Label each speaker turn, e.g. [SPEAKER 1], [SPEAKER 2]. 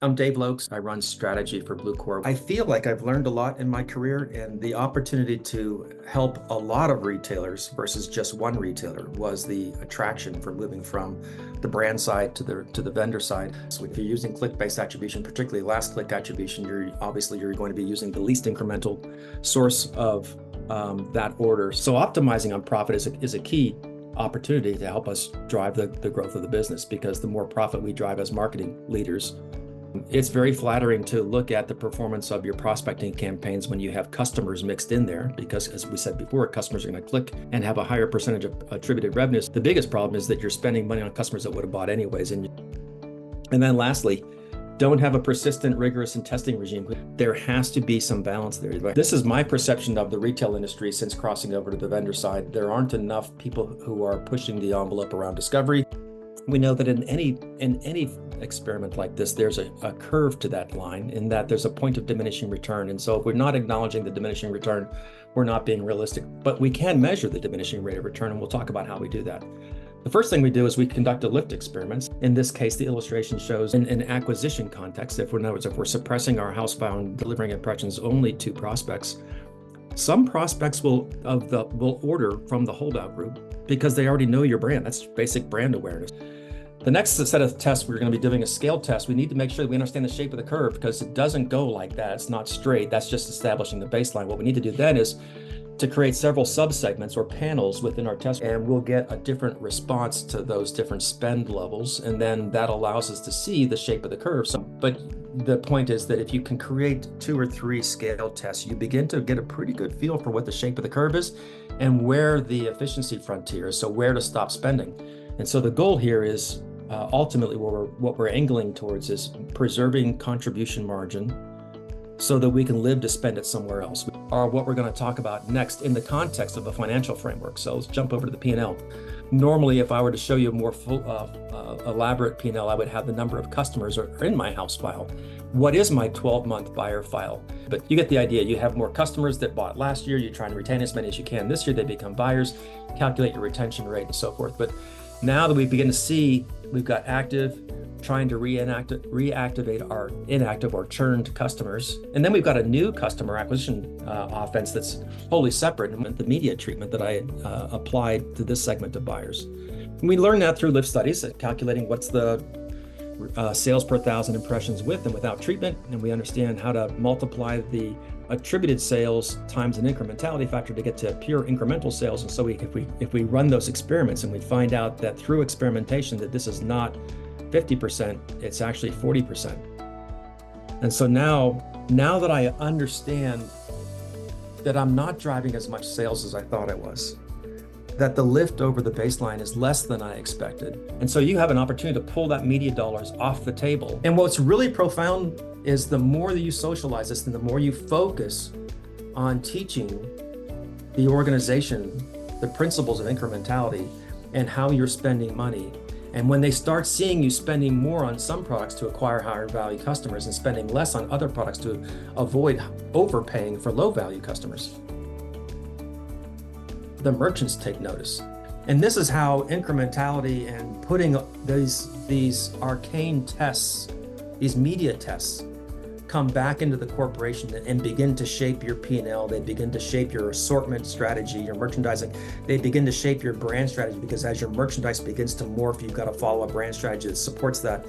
[SPEAKER 1] I'm Dave Lokes. I run strategy for Bluecore. I feel like I've learned a lot in my career, and the opportunity to help a lot of retailers versus just one retailer was the attraction for moving from the brand side to the vendor side. So if you're using click-based attribution, particularly last click attribution, you're going to be using the least incremental source of that order. So optimizing on profit is a key opportunity to help us drive the growth of the business, because the more profit we drive as marketing leaders, it's very flattering to look at the performance of your prospecting campaigns when you have customers mixed in there, because as we said before, customers are going to click and have a higher percentage of attributed revenues. The biggest problem is that you're spending money on customers that would have bought anyways. And then lastly, don't have a persistent, rigorous and testing regime. There has to be some balance there. This is my perception of the retail industry since crossing over to the vendor side. There aren't enough people who are pushing the envelope around discovery. We know that in any experiment like this, there's a curve to that line, in that there's a point of diminishing return. And so if we're not acknowledging the diminishing return, we're not being realistic. But we can measure the diminishing rate of return, and we'll talk about how we do that. The first thing we do is we conduct a lift experiments. In this case, the illustration shows in an acquisition context, if we're suppressing our house file and delivering impressions only to prospects, some prospects will order from the holdout group because they already know your brand. That's basic brand awareness. The next set of tests, we're going to be doing a scale test. We need to make sure that we understand the shape of the curve, because it doesn't go like that. It's not straight. That's just establishing the baseline. What we need to do then is to create several subsegments or panels within our test, and we'll get a different response to those different spend levels. And then that allows us to see the shape of the curve. But the point is that if you can create 2 or 3 scale tests, you begin to get a pretty good feel for what the shape of the curve is and where the efficiency frontier is, so where to stop spending. And so the goal here is ultimately what we're angling towards is preserving contribution margin so that we can live to spend it somewhere else, are what we're going to talk about next in the context of a financial framework. So let's jump over to the P&L. Normally, if I were to show you a more full, elaborate P&L, I would have the number of customers are in my house file. What is my 12-month buyer file? But you get the idea. You have more customers that bought last year. You're trying to retain as many as you can. This year, they become buyers. Calculate your retention rate and so forth. But now that we begin to see we've got active, trying to reactivate our inactive or churned customers. And then we've got a new customer acquisition offense that's wholly separate, and the media treatment that I applied to this segment of buyers. And we learned that through lift studies, calculating what's the sales per 1,000 impressions with and without treatment. And we understand how to multiply the attributed sales times an incrementality factor to get to pure incremental sales. And so if we run those experiments and we find out that through experimentation that this is not 50%, it's actually 40%. And so now that I understand that I'm not driving as much sales as I thought I was, that the lift over the baseline is less than I expected. And so you have an opportunity to pull that media dollars off the table. And what's really profound is the more that you socialize this and the more you focus on teaching the organization the principles of incrementality and how you're spending money. And when they start seeing you spending more on some products to acquire higher value customers and spending less on other products to avoid overpaying for low value customers, the merchants take notice. And this is how incrementality and putting these arcane tests, these media tests, come back into the corporation and begin to shape your P&L. They begin to shape your assortment strategy, your merchandising. They begin to shape your brand strategy, because as your merchandise begins to morph, you've got to follow a brand strategy that supports that.